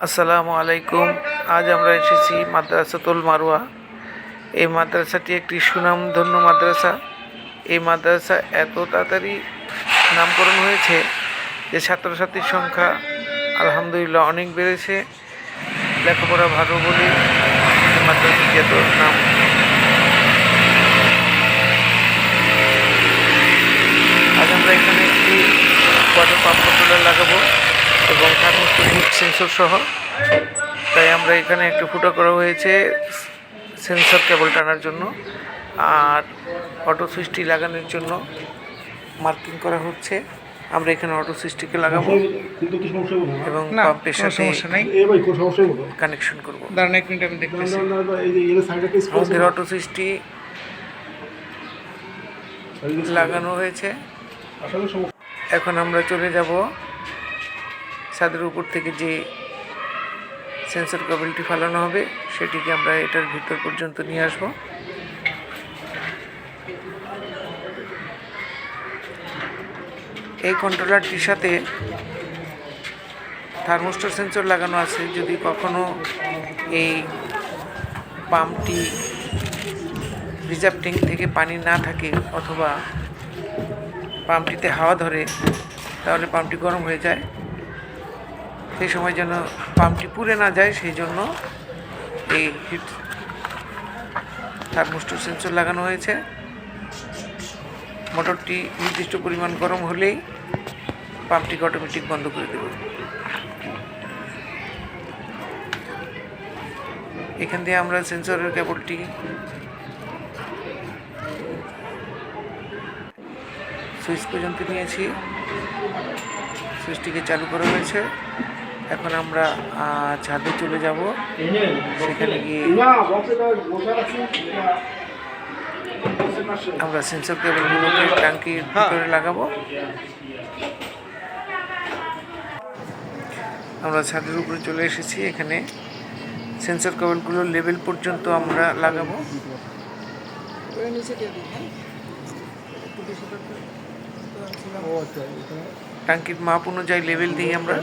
আসসালামু আলাইকুম। আজ আমরা এসেছি মাদ্রাসাতুল মারওয়া। এই মাদ্রাসাটি একটি সুনামধন্য মাদ্রাসা। এই মাদ্রাসা এত তাড়াতাড়ি নামকরণ হয়েছে যে ছাত্রছাত্রীর সংখ্যা আলহামদুলিল্লাহ অনেক বেড়েছে। লেখাপড়া ভালো বলে এই মাদ্রাসাটি এত নাম। আজ আমরা এখানে একটি ওয়াটার পাম্প কন্ট্রোলার লাগাবো এবং থার্মোস্ট্যাটিক সেন্সর সহ। তাই আমরা এখানে একটু ফুটো করা হয়েছে সেন্সর কেবল টানার জন্য, আর অটো সুইচটি লাগানোর জন্য মার্কিং করা হচ্ছে। আমরা এখানে অটো সুইচটিকে লাগাবো এবং পাম্পের সাথে কানেকশন করবো। আমাদের অটো সুইচটি লাগানো হয়েছে। এখন আমরা চলে যাব ছাদের উপর থেকে যে সেন্সর কেবলটি ফালানো হবে সেটিকে আমরা এটার ভিতর পর্যন্ত নিয়ে আসব। এই কন্ট্রোলারটির সাথে থার্মোস্ট্যাট সেন্সর লাগানো আছে। যদি কখনো এই পাম্পটি রিজার্ভ ট্যাঙ্ক থেকে পানি না থাকে অথবা পাম্পটিতে হাওয়া ধরে, তাহলে পাম্পটি গরম হয়ে যায়। সেই সময় যেন পাম্পটি পুড়ে না যায়, সেই জন্য এই হিট থার্মোস্ট্যাট সেন্সর লাগানো হয়েছে। মোটরটি নির্দিষ্ট পরিমাণ গরম হলেই পাম্পটিকে অটোমেটিক বন্ধ করে দেব। এখান দিয়ে আমরা সেন্সরের কেবলটি সুইচ পর্যন্ত নিয়েছি। সুইচটিকে চালু করা হয়েছে। এখন আমরা ছাদে চলে যাব। সেখানে গিয়ে আমরা সেন্সর কেবলগুলোকে ট্যাঙ্কির ভিতরে লাগাবো। আমরা ছাদের উপরে চলে এসেছি। এখানে সেন্সর কেবলগুলোর লেভেল পর্যন্ত আমরা লাগাবো। ট্যাঙ্কির মাপ অনুযায়ী লেভেল দিই আমরা,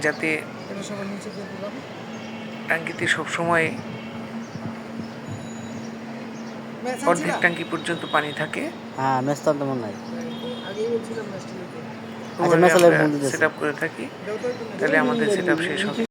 যাতে ট্যাঙ্কিতে সবসময় অর্ধেক ট্যাঙ্কি পর্যন্ত পানি থাকে। সেট আপ করে থাকি, তাহলে আমাদের সেট আপ শেষ হবে।